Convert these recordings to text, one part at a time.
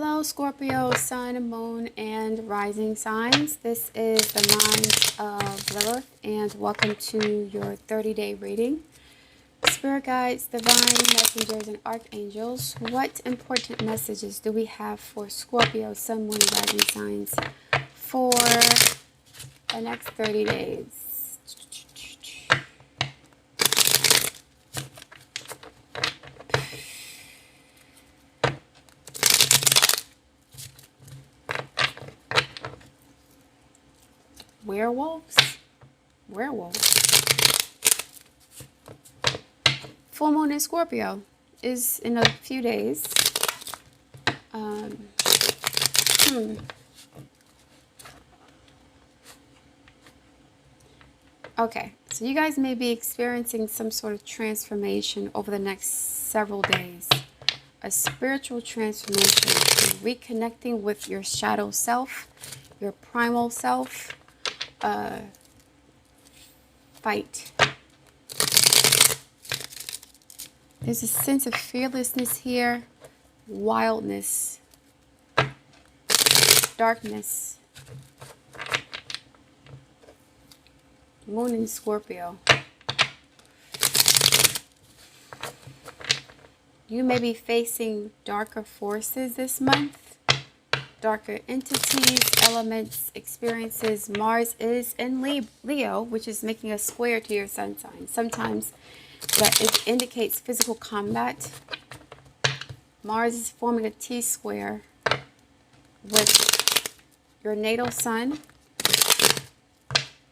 Hello, Scorpio, Sun, Moon, and Rising signs. This is the Mind of Lilith, and welcome to your 30-day reading. Spirit guides, divine messengers, and archangels, what important messages do we have for Scorpio, Sun, Moon, and Rising signs for the next 30 days? Werewolves. Full moon in Scorpio is in a few days. Okay, so you guys may be experiencing some sort of transformation over the next several days. A spiritual transformation, reconnecting with your shadow self, your primal self. Fight. There's a sense of fearlessness here, wildness, darkness. Moon in Scorpio. You may be facing darker forces this month. Darker entities, elements, experiences. Mars is in Leo, which is making a square to your sun sign. Sometimes that it indicates physical combat. Mars is forming a T-square with your natal sun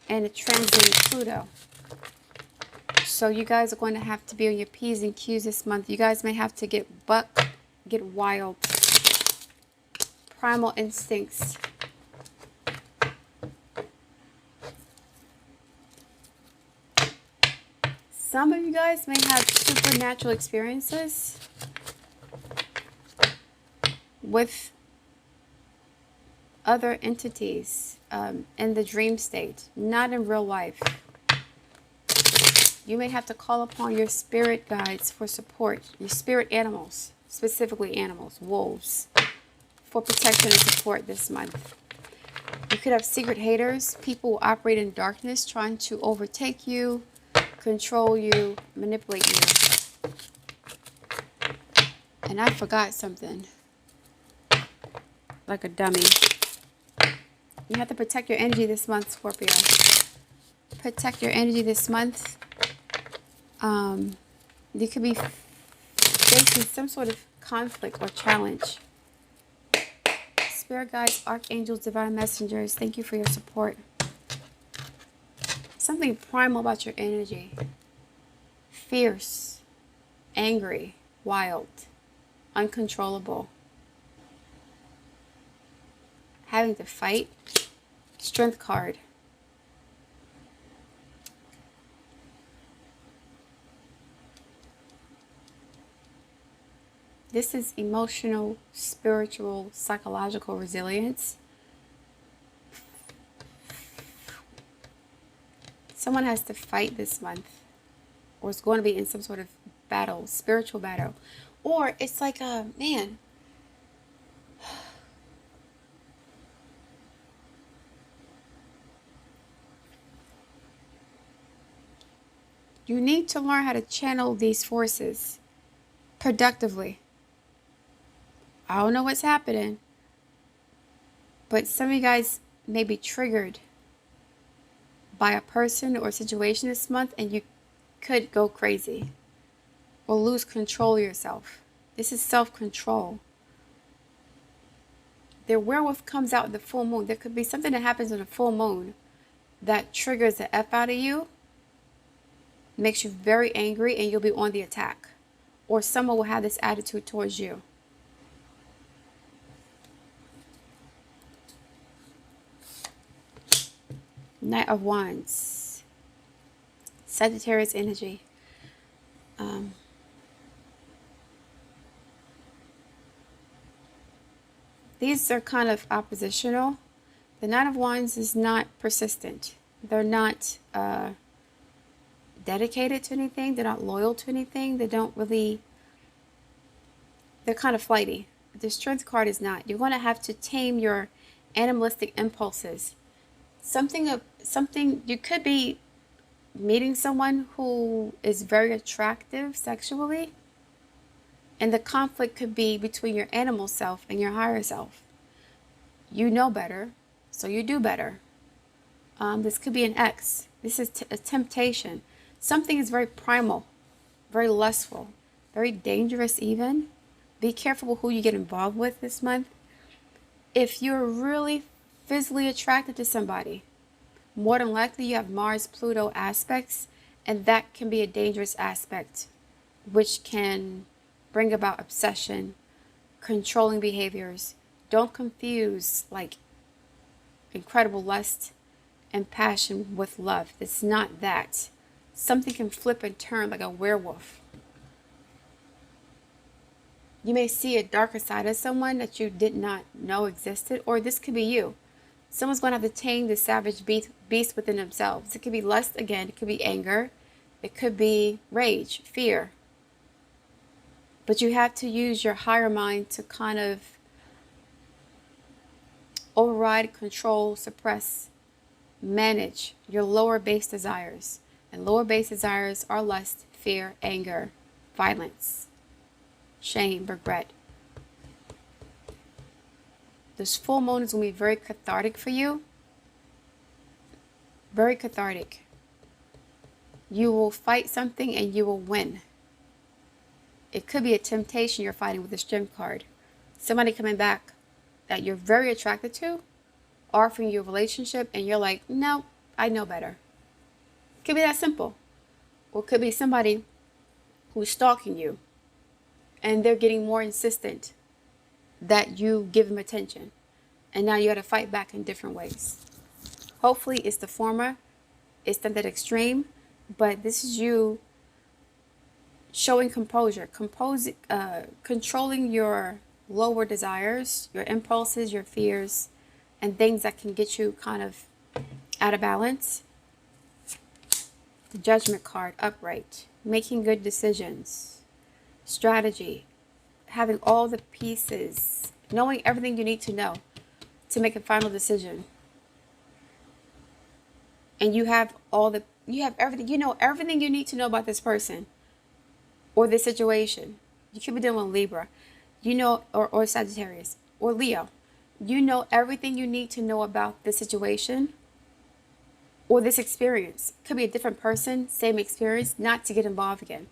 and a transiting Pluto. So you guys are going to have to be on your P's and Q's this month. You guys may have to get wild. Primal instincts. Some of you guys may have supernatural experiences with other entities in the dream state, not in real life. You may have to call upon your spirit guides for support, your spirit animals, specifically animals, wolves, for protection and support this month. You could have secret haters, people who operate in darkness, trying to overtake you, control you, manipulate you. And I forgot something. Like a dummy. You have to protect your energy this month, Scorpio. Protect your energy this month. You could be facing some sort of conflict or challenge. Spirit guides, archangels, divine messengers, thank you for your support. Something primal about your energy. Fierce, angry, wild, uncontrollable. Having to fight. Strength card. This is emotional, spiritual, psychological resilience. Someone has to fight this month, or is going to be in some sort of battle, spiritual battle. Or it's like man. You need to learn how to channel these forces productively. I don't know what's happening, but some of you guys may be triggered by a person or situation this month, and you could go crazy or lose control of yourself. This is self-control. The werewolf comes out in the full moon. There could be something that happens in a full moon that triggers the F out of you, makes you very angry, and you'll be on the attack. Or someone will have this attitude towards you. Knight of Wands. Sagittarius energy. These are kind of oppositional. The Knight of Wands is not persistent. They're not dedicated to anything. They're not loyal to anything. They don't really... They're kind of flighty. the Strength card is not. You're going to have to tame your animalistic impulses. Something you could be meeting someone who is very attractive sexually, and the conflict could be between your animal self and your higher self. You know better, so you do better. This could be an ex. This is a temptation. Something is very primal, very lustful, very dangerous even. Be careful who you get involved with this month. If you're really physically attracted to somebody, more than likely you have Mars-Pluto aspects, and that can be a dangerous aspect, which can bring about obsession, controlling behaviors. Don't confuse like incredible lust and passion with love. It's not that. Something can flip and turn like a werewolf. You may see a darker side of someone that you did not know existed, or this could be you. Someone's going to have to tame the savage beast within themselves. It could be lust again. It could be anger. It could be rage, fear. But you have to use your higher mind to kind of override, control, suppress, manage your lower base desires. And lower base desires are lust, fear, anger, violence, shame, regret. This full moon is going to be very cathartic for you. Very cathartic. You will fight something and you will win. It could be a temptation you're fighting with the Strength card. Somebody coming back that you're very attracted to, offering you a relationship, and you're like, no, I know better. It could be that simple. Or it could be somebody who's stalking you, and they're getting more insistent that you give them attention. And now you got to fight back in different ways. Hopefully it's the former. It's not that extreme. But this is you showing composure. Controlling your lower desires, your impulses, your fears, and things that can get you kind of out of balance. The Judgment card, upright. Making good decisions. Strategy. Having all the pieces. Knowing everything you need to know to make a final decision. And you have everything. You know everything you need to know about this person or this situation. You could be dealing with Libra. You know, or Sagittarius or Leo. You know everything you need to know about this situation or this experience. Could be a different person, same experience, not to get involved again.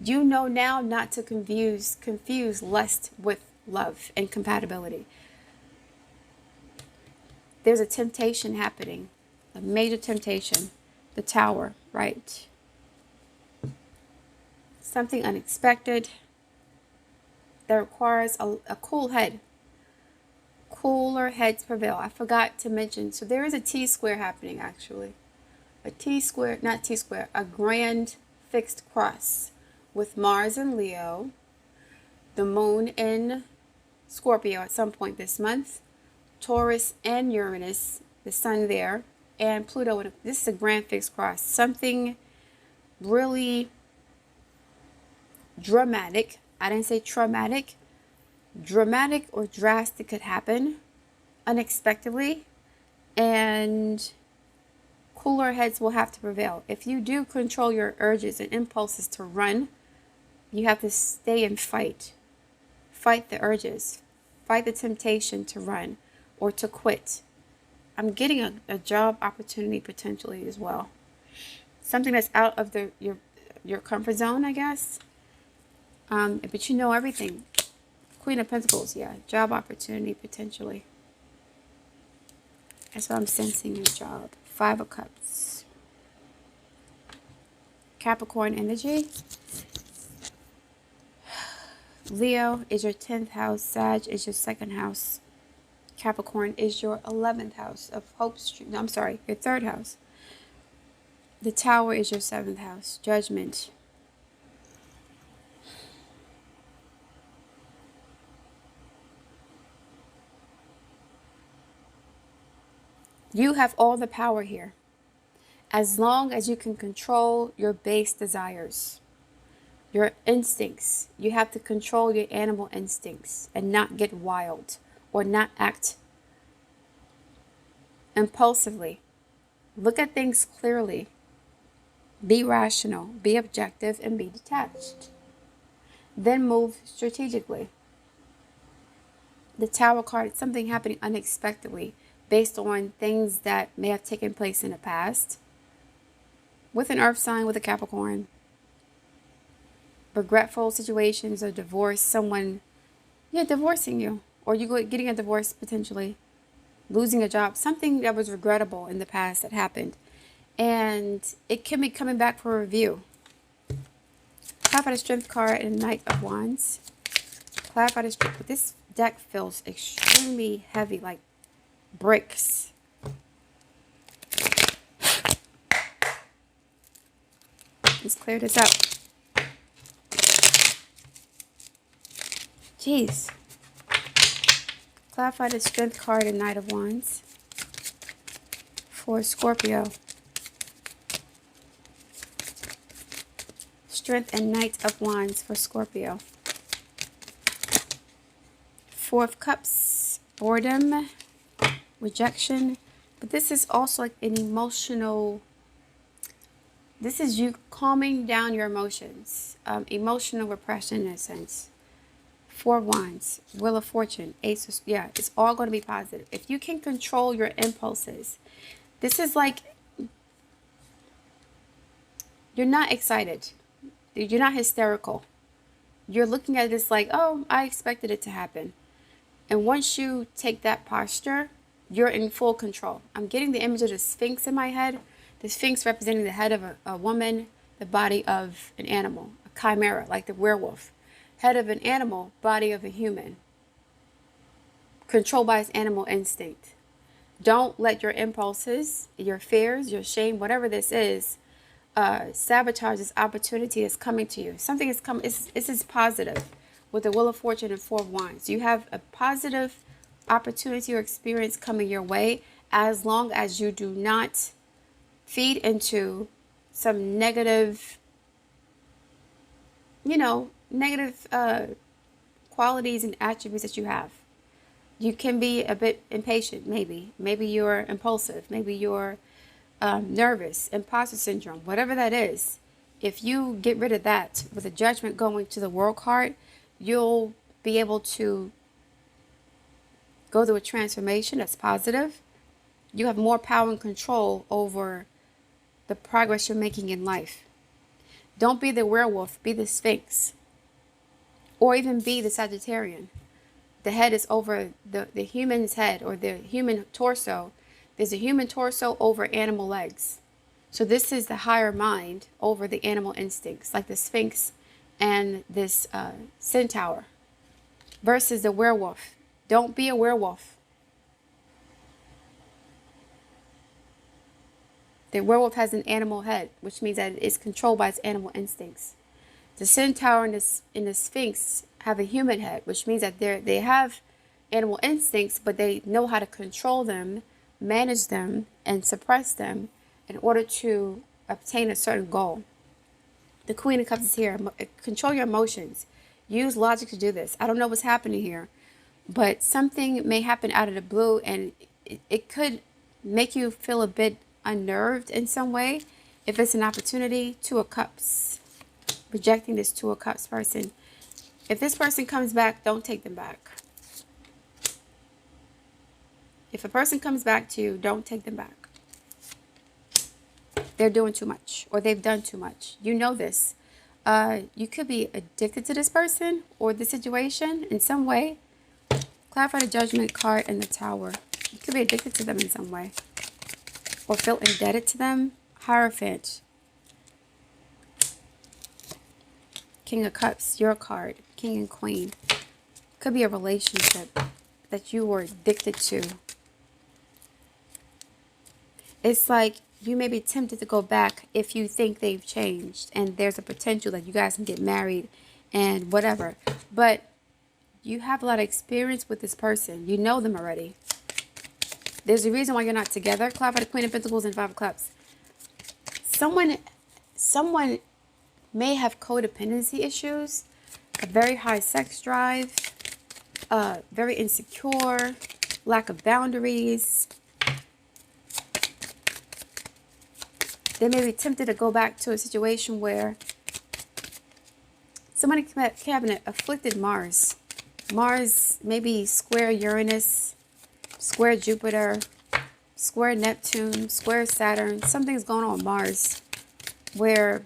You know now not to confuse lust with love and compatibility. There's a temptation happening, a major temptation. The Tower, right? Something unexpected that requires a cool head. Cooler heads prevail. I forgot to mention, so there is a T-square happening actually. A T-square, not T-square, a grand fixed cross with Mars in Leo, the moon in Scorpio at some point this month, Taurus and Uranus, the sun there, and Pluto. This is a grand fixed cross. Something really dramatic. I didn't say traumatic. Dramatic or drastic could happen unexpectedly, and cooler heads will have to prevail. If you do control your urges and impulses to run, you have to stay and fight. Fight the urges. Fight the temptation to run or to quit. I'm getting a job opportunity potentially as well. Something that's out of your comfort zone, I guess. But you know everything. Queen of Pentacles, yeah. Job opportunity potentially. That's what I'm sensing in job. 5 of Cups. Capricorn energy. Leo is your 10th house. Sag is your 2nd house. Capricorn is your 11th house of hope. No, I'm sorry, your 3rd house. The Tower is your 7th house. Judgment. You have all the power here. As long as you can control your base desires, Your instincts. You have to control your animal instincts and not get wild or not act impulsively. Look at things clearly. Be rational, be objective, and be detached. Then move strategically. The Tower card, something happening unexpectedly based on things that may have taken place in the past. With an earth sign, with a Capricorn. Regretful situations, a divorce, someone, divorcing you. Or you getting a divorce potentially. Losing a job, something that was regrettable in the past that happened. And it can be coming back for review. Clarify the Strength card and Knight of Wands. Clarify the Strength. This deck feels extremely heavy, like bricks. Let's clear this out. Jeez. Clarify the Strength card and Knight of Wands for Scorpio. Strength and Knight of Wands for Scorpio. Four of Cups, boredom, rejection. But this is also like an emotional, this is you calming down your emotions. Emotional repression in a sense. Four of Wands, Wheel of Fortune, Ace of, it's all going to be positive. If you can control your impulses, this is like, you're not excited. You're not hysterical. You're looking at this like, oh, I expected it to happen. And once you take that posture, you're in full control. I'm getting the image of the Sphinx in my head. The Sphinx representing the head of a woman, the body of an animal, a chimera, like the werewolf. Head of an animal, body of a human. Controlled by his animal instinct. Don't let your impulses, your fears, your shame, whatever this is, sabotage this opportunity that's coming to you. Something is coming. This is positive with the Wheel of Fortune and Four of Wands. You have a positive opportunity or experience coming your way as long as you do not feed into some negative, negative qualities and attributes that you have. You can be a bit impatient, maybe. Maybe you're impulsive. Maybe you're nervous, imposter syndrome, whatever that is. If you get rid of that with a Judgment going to the World card, you'll be able to go through a transformation that's positive. You have more power and control over the progress you're making in life. Don't be the werewolf, be the Sphinx. Or even be the Sagittarian. The head is over the human's head, or the human torso. There's a human torso over animal legs. So this is the higher mind over the animal instincts, like the Sphinx and this centaur. Versus the werewolf. Don't be a werewolf. The werewolf has an animal head, which means that it's controlled by its animal instincts. The centaur and the Sphinx have a human head, which means that they have animal instincts, but they know how to control them, manage them, and suppress them in order to obtain a certain goal. The Queen of Cups is here. Control your emotions. Use logic to do this. I don't know what's happening here, but something may happen out of the blue, and it could make you feel a bit unnerved in some way. If it's an opportunity, Two of Cups. Rejecting this Two of Cups person. If this person comes back, don't take them back. If a person comes back to you, don't take them back. They're doing too much, or they've done too much. You know this. You could be addicted to this person or the situation in some way. Clarify the Judgment card and the Tower. You could be addicted to them in some way, or feel indebted to them. Hierophant. King of Cups, your card. King and Queen. Could be a relationship that you were addicted to. It's like you may be tempted to go back if you think they've changed and there's a potential that you guys can get married and whatever. But you have a lot of experience with this person. You know them already. There's a reason why you're not together. Clarify the Queen of Pentacles and Five of Cups. Someone may have codependency issues, a very high sex drive, very insecure, lack of boundaries. They may be tempted to go back to a situation where somebody can have an afflicted Mars. Mars maybe square Uranus, square Jupiter, square Neptune, square Saturn. Something's going on Mars where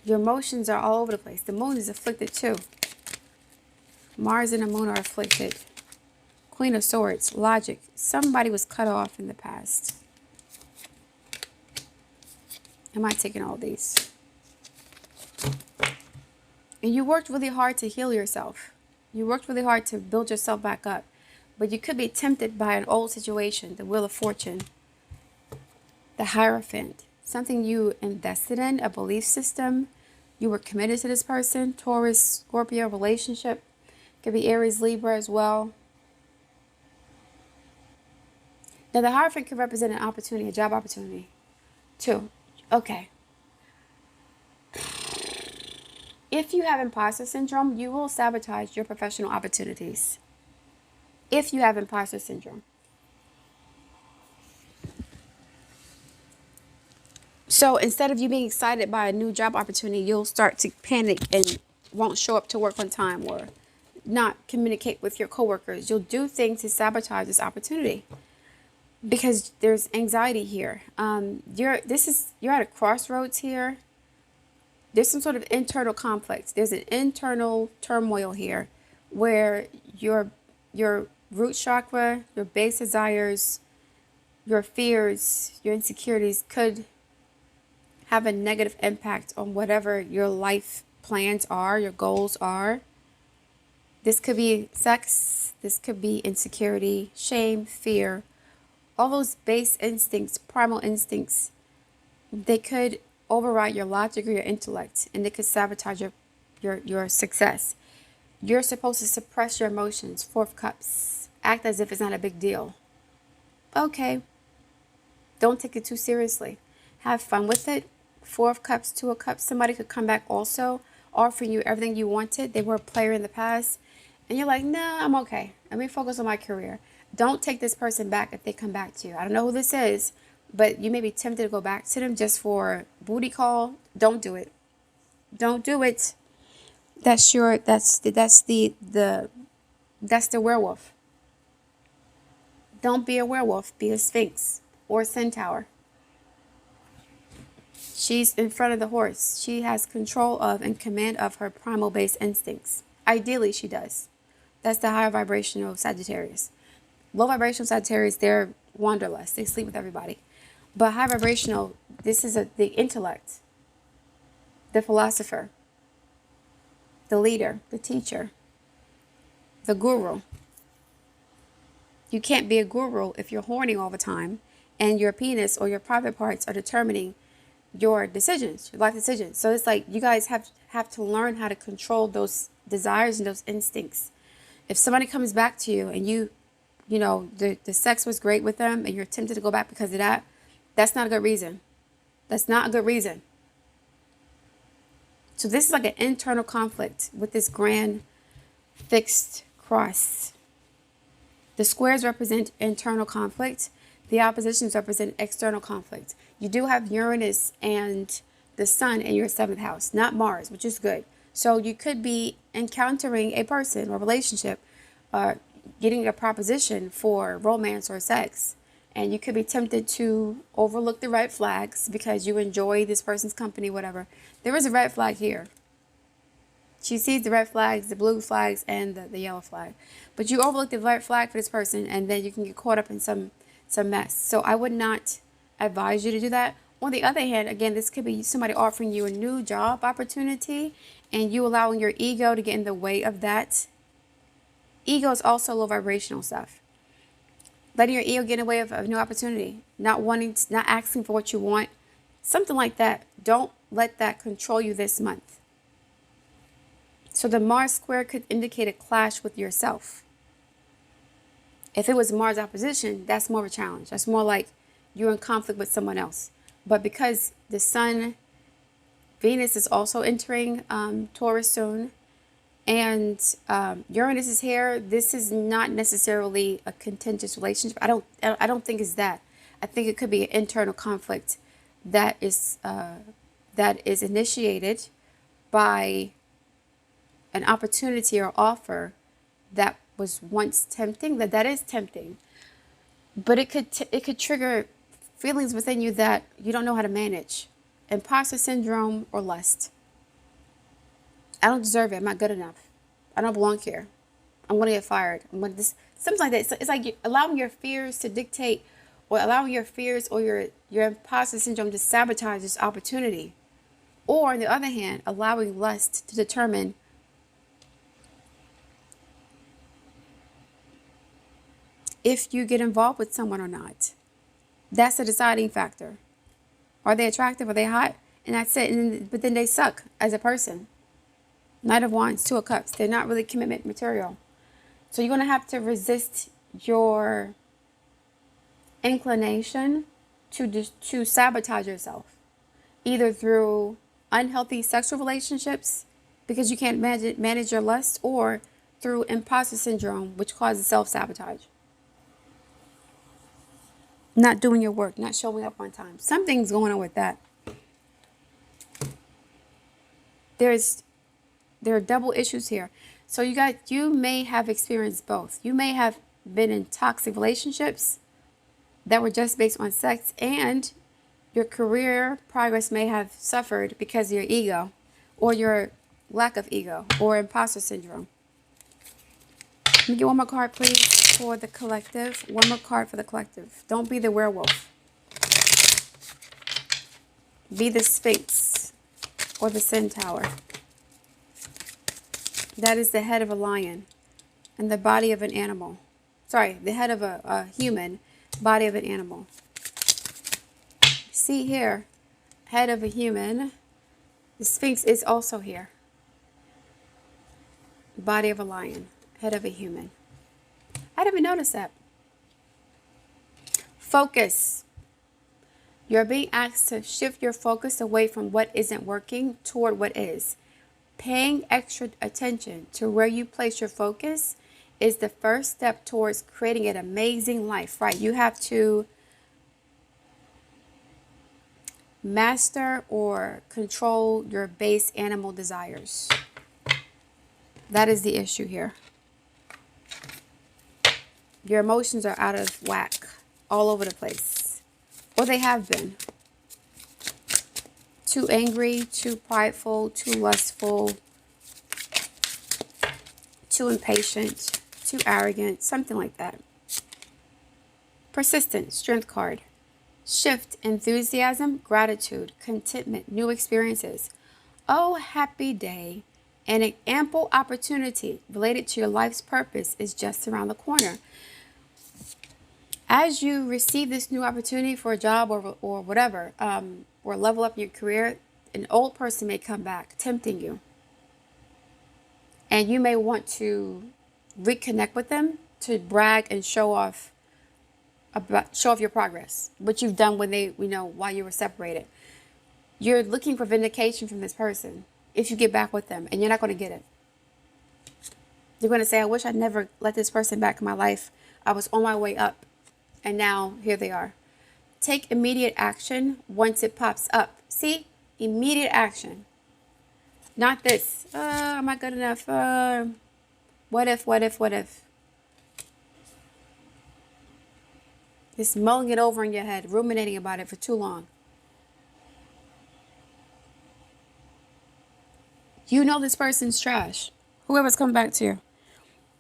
your emotions are all over the place. The moon is afflicted too. Mars and the moon are afflicted. Queen of Swords, logic. Somebody was cut off in the past. Am I taking all these? And you worked really hard to heal yourself. You worked really hard to build yourself back up. But you could be tempted by an old situation, the Wheel of Fortune, the Hierophant, something you invested in, a belief system. You were committed to this person, Taurus, Scorpio relationship. Could be Aries, Libra as well. Now, the Hierophant could represent an opportunity, a job opportunity, too. Okay. If you have imposter syndrome, you will sabotage your professional opportunities. If you have imposter syndrome. So instead of you being excited by a new job opportunity, you'll start to panic and won't show up to work on time or not communicate with your coworkers. You'll do things to sabotage this opportunity because there's anxiety here. You're at a crossroads here. There's some sort of internal conflict. There's an internal turmoil here where your root chakra, your base desires, your fears, your insecurities could have a negative impact on whatever your life plans are, your goals are. This could be sex, this could be insecurity, shame, fear, all those base instincts, primal instincts. They could override your logic or your intellect, and they could sabotage your success. You're supposed to suppress your emotions. Four of Cups. Act as if it's not a big deal. Okay. Don't take it too seriously. Have fun with it. Four of Cups, Two of Cups. Somebody could come back also offering you everything you wanted. They were a player in the past. And you're like, nah, I'm okay. Let me focus on my career. Don't take this person back if they come back to you. I don't know who this is, but you may be tempted to go back to them just for booty call. Don't do it. Don't do it. That's the werewolf. Don't be a werewolf. Be a Sphinx or a centaur. She's in front of the horse. She has control of and command of her primal base instincts. Ideally, she does. That's the higher vibrational Sagittarius. Low vibrational Sagittarius, they're wanderlust. They sleep with everybody. But high vibrational, this is the intellect, the philosopher, the leader, the teacher, the guru. You can't be a guru if you're horny all the time and your penis or your private parts are determining your decisions, your life decisions. So it's like you guys have to learn how to control those desires and those instincts. If somebody comes back to you and you know, the sex was great with them and you're tempted to go back because of that, that's not a good reason. That's not a good reason. So this is like an internal conflict with this grand fixed cross. The squares represent internal conflict. The oppositions represent external conflict. You do have Uranus and the Sun in your 7th house, not Mars, which is good. So you could be encountering a person or relationship, getting a proposition for romance or sex. And you could be tempted to overlook the red flags because you enjoy this person's company, whatever. There is a red flag here. She sees the red flags, the blue flags, and the yellow flag. But you overlook the red flag for this person, and then you can get caught up in some mess. So I would not advise you to do that. On the other hand, again, this could be somebody offering you a new job opportunity, and you allowing your ego to get in the way of that. Ego is also low vibrational stuff. Letting your ego get in the way of a new opportunity, not asking for what you want, something like that. Don't let that control you this month. So the Mars square could indicate a clash with yourself. If it was Mars opposition, that's more of a challenge. That's more like you're in conflict with someone else. But because the Sun Venus is also entering Taurus soon. And Uranus is here. This is not necessarily a contentious relationship. I don't think it's that. I think it could be an internal conflict that is initiated by an opportunity or offer that was once tempting. That is tempting, but it could trigger feelings within you that you don't know how to manage. Imposter syndrome or lust. I don't deserve it. I'm not good enough. I don't belong here. I'm going to get fired. I'm going to this. Something like that. It's like allowing your fears to dictate, or allowing your fears or your imposter syndrome to sabotage this opportunity. Or on the other hand, allowing lust to determine if you get involved with someone or not. That's a deciding factor. Are they attractive? Are they hot? And that's it. But then they suck as a person. Knight of Wands, Two of Cups. They're not really commitment material. So you're going to have to resist your inclination to sabotage yourself. Either through unhealthy sexual relationships, because you can't manage your lust, or through imposter syndrome, which causes self-sabotage. Not doing your work, not showing up on time. Something's going on with that. There are double issues here. So you may have experienced both. You may have been in toxic relationships that were just based on sex, and your career progress may have suffered because of your ego, or your lack of ego, or imposter syndrome. Let me get one more card, please, for the collective. One more card for the collective. Don't be the werewolf. Be the Sphinx or the centaur. That is the head of a lion and the body of an animal. Sorry, the head of a human, body of an animal. See here, head of a human. The Sphinx is also here. Body of a lion, head of a human. I didn't even notice that. Focus. You're being asked to shift your focus away from what isn't working toward what is. Paying extra attention to where you place your focus is the first step towards creating an amazing life, right? You have to master or control your base animal desires. That is the issue here. Your emotions are out of whack, all over the place. Or they have been. Too angry, too prideful, too lustful, too impatient, too arrogant, something like that. Persistent, Strength card. Shift, enthusiasm, gratitude, contentment, new experiences. Oh, happy day. And an ample opportunity related to your life's purpose is just around the corner. As you receive this new opportunity for a job or whatever, or level up your career, an old person may come back, tempting you. And you may want to reconnect with them to brag and show off your progress, what you've done when while you were separated. You're looking for vindication from this person if you get back with them, and you're not going to get it. You're going to say, I wish I'd never let this person back in my life. I was on my way up, and now here they are. Take immediate action once it pops up. See? Immediate action. Not this. Am I good enough? What if? Just mulling it over in your head, ruminating about it for too long. You know this person's trash. Whoever's coming back to you.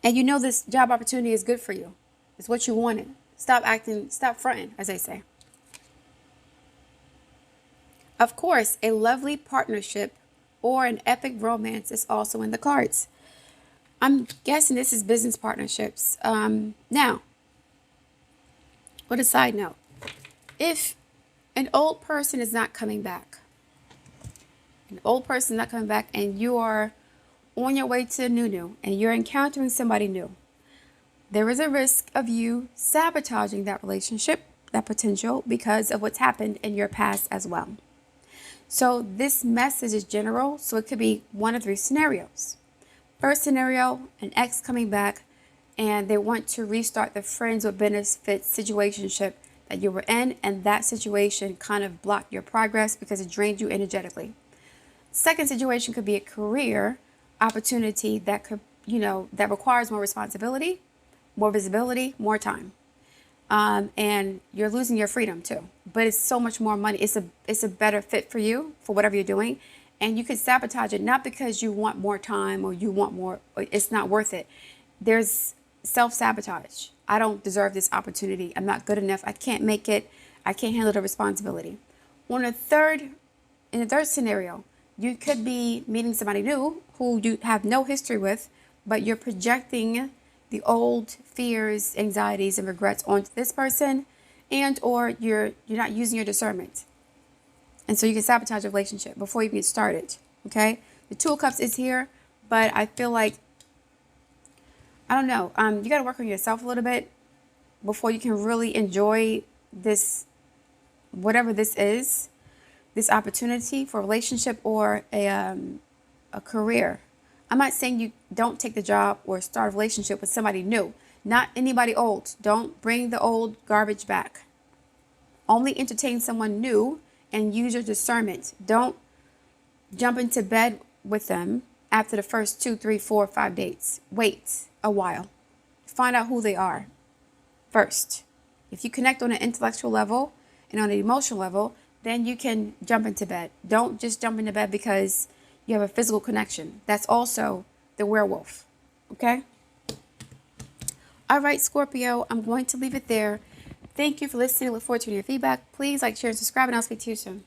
And you know this job opportunity is good for you. It's what you wanted. Stop fronting, as they say. Of course, a lovely partnership or an epic romance is also in the cards. I'm guessing this is business partnerships. Now, with a side note, if an old person is not coming back, and you are on your way to new, and you're encountering somebody new, there is a risk of you sabotaging that relationship, that potential, because of what's happened in your past as well. So this message is general, so it could be one of three scenarios. First scenario, an ex coming back and they want to restart the friends with benefits situationship that you were in, and that situation kind of blocked your progress because it drained you energetically. Second situation could be a career opportunity that could, that requires more responsibility, more visibility, more time. And you're losing your freedom too, but it's so much more money. It's a better fit for you for whatever you're doing. And you could sabotage it, not because you want more time or you want more, it's not worth it. There's self-sabotage. I don't deserve this opportunity. I'm not good enough. I can't make it. I can't handle the responsibility. In the third scenario, you could be meeting somebody new who you have no history with, but you're projecting the old fears, anxieties, and regrets onto this person, and or you're not using your discernment. And so you can sabotage a relationship before you get started. Okay? The Two of Cups is here, but I feel like, I don't know, you got to work on yourself a little bit before you can really enjoy this, whatever this is, this opportunity for a relationship or a career. I'm not saying you don't take the job or start a relationship with somebody new, not anybody old. Don't bring the old garbage back. Only entertain someone new and use your discernment. Don't jump into bed with them after the first 2, 3, 4, 5 dates. Wait a while. Find out who they are first. If you connect on an intellectual level and on an emotional level, then you can jump into bed. Don't just jump into bed because you have a physical connection. That's also the werewolf. Okay? All right, Scorpio, I'm going to leave it there. Thank you for listening. Look forward to your feedback. Please like, share, and subscribe, and I'll speak to you soon.